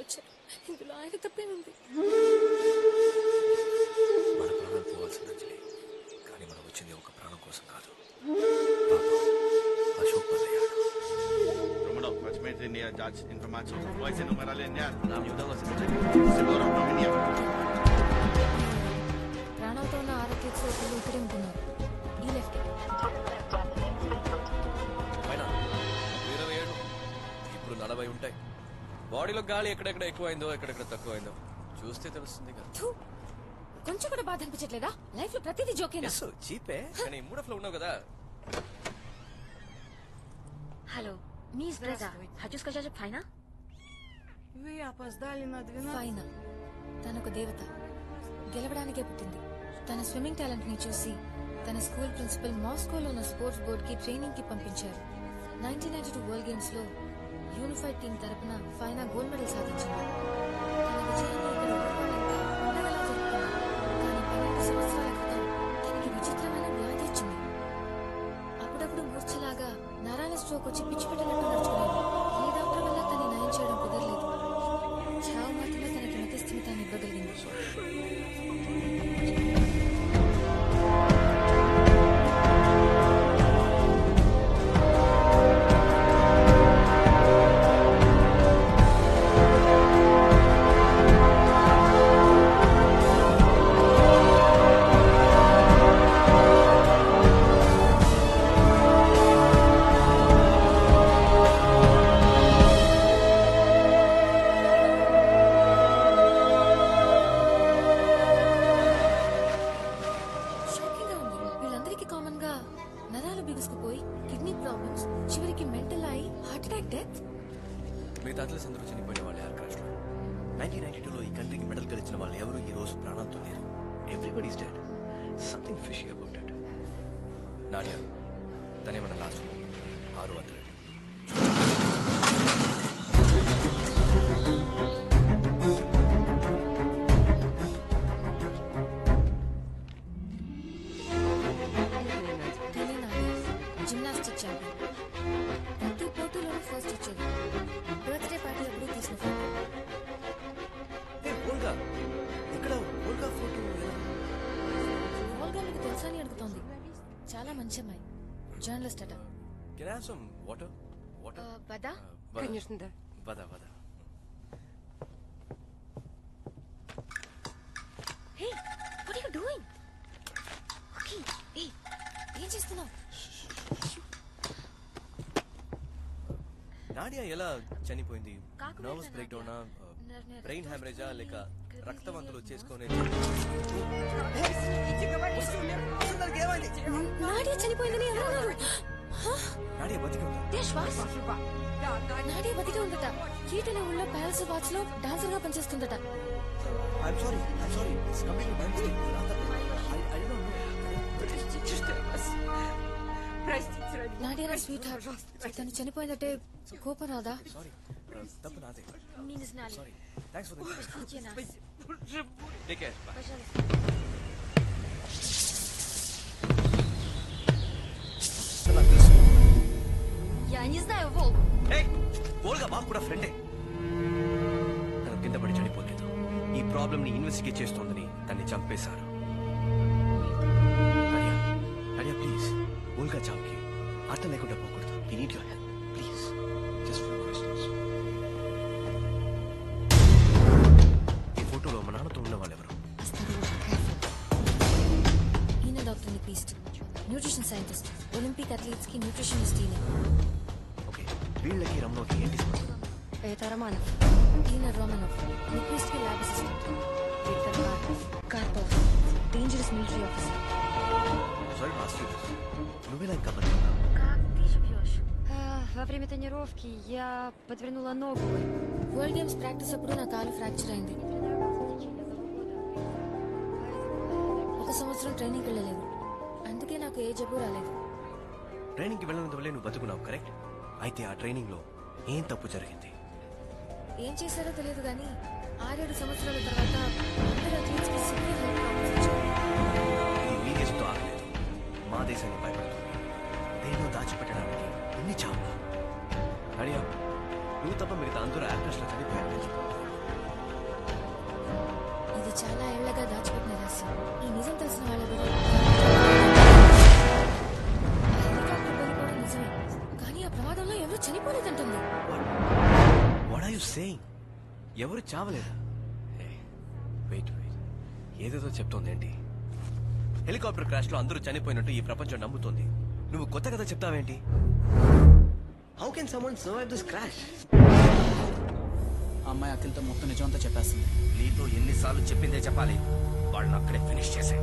వచ్చారు. ఇందులో ఆయన తప్పే ఉంది. మన ప్రాణాలు పోవాల్సింది అంజలి, కానీ మనం వచ్చింది ఒక ప్రాణం కోసం కాదు. Ashok బలయ్యాడు. Romano, facci mettere in judge informazioni. Poi se non me la legniamo. Nam udało się Sicuro non veniamo. ప్రాణాలతో ఉన్న ఆరోగ్య సోదరులు ఇక్కడే ఉంటున్నారు. ఈ లెఫ్ట్. పైన 27, ఇప్పుడు 40 ఉంటాయి. బాడీలో గాలి ఎక్కడెక్కడ ఎక్కువైందో ఎక్కడెక్కడ తక్కువైందో చూస్తే తెలుస్తుంది కదా. కొంచెం కూడా బాధ అనిపించట్లేదా? లైఫ్ లో ప్రతిదీ జోకేనా? చీపే కానీ మూడ్ లో ఉన్నావు కదా. Halo, Miss Breda, хочу сказать Файна? Вы опоздали на 12. ఫైనా తనొక దేవత, గెలవడానికే పుట్టింది. తన స్విమ్మింగ్ టాలెంట్ ని చూసి తన స్కూల్ ప్రిన్సిపల్ మాస్కోలో ఉన్న స్పోర్ట్స్ బోర్డ్ కి ట్రైనింగ్ కి పంపించారు. 1992 వరల్డ్ గేమ్స్ లో యూనిఫైడ్ టీం తరపున ఫైనా గోల్డ్ మెడల్ సాధించింది. తన విజయాన్ని ఇక్కడ ఊరువాళ్ళంతా పండగలా జరుపుకున్నారు. కానీ 12 సంవత్సరాల క్రితం తనకి విచిత్రమైన వ్యాధి వచ్చింది. అప్పుడప్పుడు మూర్ఛలాగా నరాల స్ట్రోక్ వచ్చి పిచ్చి పెట్టినట్టు నడుచుకునేది. ఏ డాక్టర్ వల్ల తనని నయం చేయడం కుదరలేదు. చావు మాత్రమే తనకి మతిస్థిమితాన్ని ఇవ్వగలిగింది. షాకింగ్ గా ఉంది. వీళ్ళందరికీ కామన్ గా నరాలు బిగుసుకుపోయి కిడ్నీ ప్రాబ్లమ్స్, చివరికి మెంటల్ అయి హార్ట్ అటాక్ డెత్. మిగతా అథ్లెట్స్ అందరూ చనిపోయిన వాళ్ళు ఎయిర్ క్రాష్ లో. 1992లో ఈ కంట్రీకి మెడల్ గెలిచిన వాళ్ళు ఎవరు ఈ రోజు ప్రాణాలతో లేరు. Everybody is dead. Something fishy about it. Nadia తనేమన్నా లాస్ట్ 6 అథ్లెట్. తనే నాడియా, జిమ్నాస్టిక్ ఛాంపియన్. ప్రతి పోటీలోనూ ఫస్ట్ వచ్చేది. బర్త్డే పార్టీ అప్పుడు తీసిన ఫోటో. ఓల్గా ఇక్కడ ఓల్గా ఫోటో ఎలా? ఓల్గా మీకు తెలుసా అని అడుగుతోంది. చాలా మంచి అమ్మాయి, జర్నలిస్ట్ అట. Can I have some water? Water? బదా? Конечно, да. Вода, вода. Hey, what are you doing? Okay, hey. ఏం చేస్తున్నావు? నాడియా ఎలా చనిపోయింది? కాకు నర్వస్ వెళ్ళిన బ్రేక్ డౌనా, నాడియా. బ్రెయిన్ హ్యామరేజా లేక రక్తవంతులు చేసుకునే? నాడియా చనిపోయిందని అన్నారు. నాడియా బతికి ఉందా? దేశ్వాస్ నాడియా బతికే ఉందట. కీటన ఊళ్ళో ప్యాలెస్ వాచ్ లో డాన్సర్ గా పనిచేస్తుందట. I'm sorry. It's completely my mistake. I don't know. Простите, что я вас... Простите, ради Nadia నా స్వీట్ హార్ట్. తను చనిపోయిందంటే కోపం రాదా? Sorry. తప్పు నాదే. Мини знали. Sorry. Thanks for the Простите нас. Take care. Bye. Пожалуйста. Я не знаю, Волк. Hey! Olga మాకు కూడా ఫ్రెండే. తను కింద పడి చనిపోలేదు. ఈ ప్రాబ్లం ని ఇన్వెస్టిగేట్ చేస్తోందని తన్ని చంపేశారు. నాడియా ప్లీజ్, ఓల్గా చావుకి అర్థం లేకుండా పోకూడదు. We need your help. Please. Just few questions. ఈ ఫోటోలో మా నాన్నతో ఉన్న వాళ్ళు ఎవరు? ఈయన doctor Nyquist, nutrition scientist, Olympic athletes కి న్యూట్రిషనిస్ట్. ఈయన ఓకే, వీళ్ళకి రమణోకి ఏంటి సంబంధం? Это Романов. ఈయన రోమనోవ్, నిక్వీస్ట్ కి lab assistant. Виктор Карпов. Dangerous military officer. Sorry lost you. నువ్వేలా ఇంకా బతుకున్నావు? Как ты живешь? Во время тренировки я подвернула ногу. వరల్డ్ గేమ్స్ ప్రాక్టీస్ అప్పుడు నా కాలు ఫ్రాక్చర్ అయింది. ఒక సంవత్సరం ట్రైనింగ్ వెళ్ళలేదు. అందుకే నాకు ఏ జబ్బు రాలేదు. ట్రైనింగ్కి వెళ్ళినంత వల్లే నువ్వు బతుకున్నావు, కరెక్ట్? అయితే ఆ ట్రైనింగ్ లో ఏం తప్పు జరిగింది? ఏం చేశారో తెలియదు కానీ 6-7 సంవత్సరాల తర్వాత అందరూ అథ్లీట్స్ కి సివియర్ హెల్త్ ప్రాబ్లమ్స్ వచ్చాయి. ఇది మీ దేశంతో ఆగలేదు, మా దేశాన్ని భయపడుతుంది. దేనిలో దాచిపెట్టడానికి ఎన్ని చావు? అడియా, నువ్వు తప్ప మిగతా అందరూ యాక్టర్స్ లో చనిపోయారు. తెలుసు, ఈ నిజం తెలిసిన వాళ్ళెవరూ హెలికాప్టర్ వెళ్ళిపోవడం నిజమే, కానీ ఆ ప్రమాదంలో ఎవరు చనిపోలేదంటుంది. What are you saying? ఎవరు చావలేదా? వెయిట్ ఏదేదో చెప్తోందేంటి? హెలికాప్టర్ క్రాష్ లో అందరూ చనిపోయినట్టు ఈ ప్రపంచం నమ్ముతోంది. నువ్వు కొత్త కథ చెప్తావేంటి? How can someone survive this crash? అమ్మాయి అఖిల్తో మొత్తం నిజమంతా చెప్పేస్తుంది. నీతో ఎన్నిసార్లు చెప్పిందే చెప్పాలి, వాళ్ళని అక్కడే ఫినిష్ చేసే.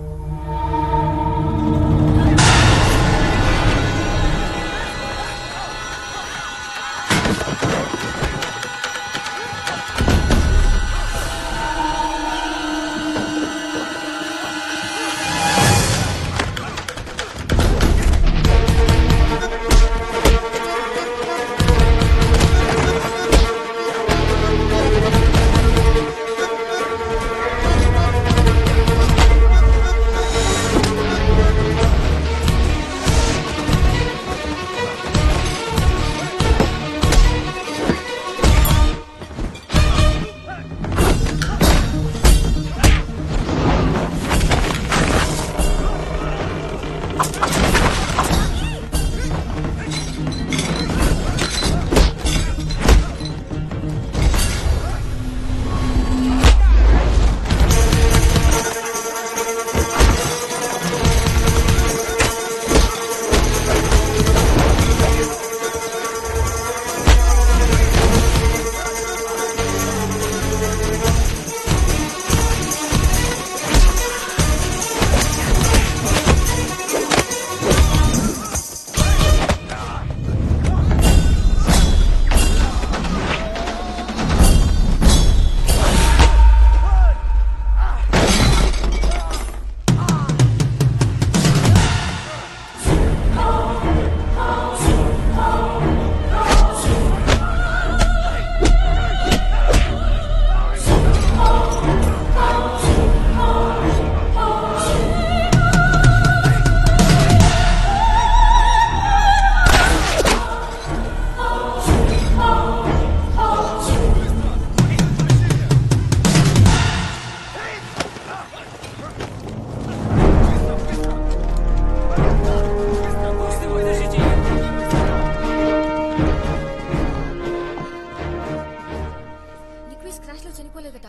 చనిపోలేదట.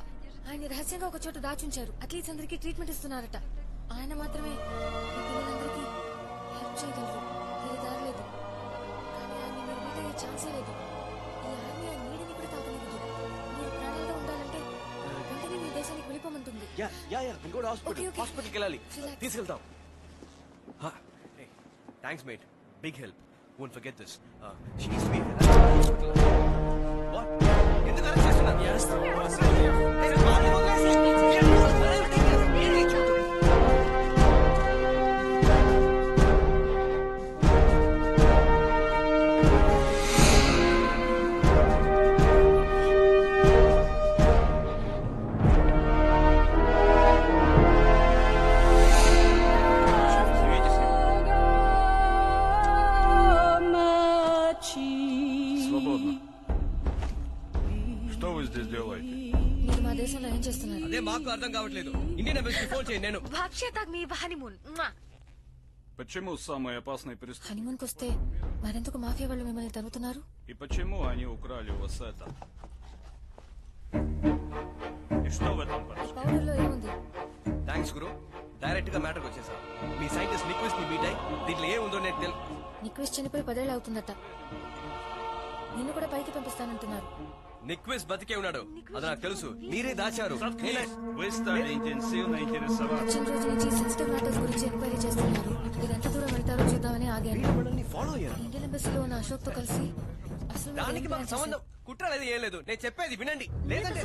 ఆయన రహస్యంగా ఒక చోట దాచుంచారు. అట్లీస్ట్ అందరికీ ట్రీట్మెంట్ ఇస్తున్నారట. ఆయన మాత్రమే ఈ పిల్లలందరికీ హెల్ప్ చేయగలరు. వేరే దారి లేదు. కానీ ఆయన మీరు మీట్ అయ్యే ఛాన్సే లేదు. ఈ ఆర్మీ ఆ నీడని కూడా తాకలేదు. మీరు ప్రాణాలతో ఉండాలంటే వెంటనే మీ దేశానికి వెళ్ళిపోమంటుంది. హాస్పిటల్కి వెళ్ళాలి, తీసుకెళ్తాం. Thanks mate, big help. Won't forget this. She needs to be in the hospital. What? ఎందుకు అరెస్ట్ చేస్తున్నారు? Yes. మీరు మా దేశంలో ఏం చేస్తున్నారు? అదే మాకు అర్థం కావట్లేదు. ఇండియన్ ఎంబసీకి ఫోన్ చేయండి. నేను Почему самые опасные преступники? హనీమూన్కి వస్తే మరెందుకు మాఫియా వాళ్ళు మిమ్మల్ని తరుగుతున్నారు? И почему они украли у вас это? И что в этом хорошо? పౌడర్లో ఏముంది? థ్యాంక్స్ గురు, డైరెక్ట్ గా మ్యాటర్కి వచ్చేసా. మీ సైంటిస్ట్ నిక్విస్ట్ ని మీట్ అయ్యి దీంట్లో ఏముందో నేను నిక్విస్ట్ చనిపోయి 10 ఏళ్ళు అవుతుందట. నిన్ను కూడా పైకి పంపిస్తానంటున్నారు. నిక్విస్ట్ బతికే ఉన్నాడు, అది నాకు తెలుసు. మీరే దాచారు. Вы стали интенсивно интересоваться. వచ్చిన రోజు నుంచి సెన్సిటివ్ మ్యాటర్స్ గురించి ఎంక్వైరీ చేస్తున్నారు. మీరు ఎంత దూరం వెళ్తారో చూద్దామని ఆగాను. మనల్ని ఫాలో అయ్యారు. ఇండియన్ ఎంబసీలో ఉన్న అశోక్ తో కలిసి అసలు మీరు దానికి ఏం మాకు ప్లాన్ సంబంధం చేశారు? కుట్ర లేదు, ఏం లేదు. నేను చెప్పేది వినండి. లేదంటే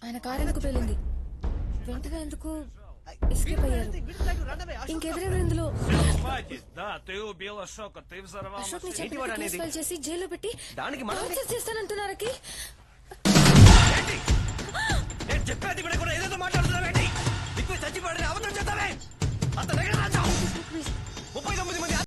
ఆయన కారు ఎందుకు పేలింది? వెంటనే ఎందుకు ఎస్కేప్ అయ్యారు? ఇంకెవరెవరు ఇందులో? Хватит, да, ты убил Ашока, ты взорвал అశోక్ ని машину. చెప్పినట్టు కేసు ఫైల్ చేసి జైల్లో పెట్టి దానికి మనం టార్చర్ చేస్తానంటున్నారకి. నేను చెప్పేది కూడా ఏదేదో మాట్లాడుతున్నావేంటి? నిక్విస్ట్ చచ్చిపోయాడని అబద్ధం చెప్తావే. అంత దగ్గర రాచావు.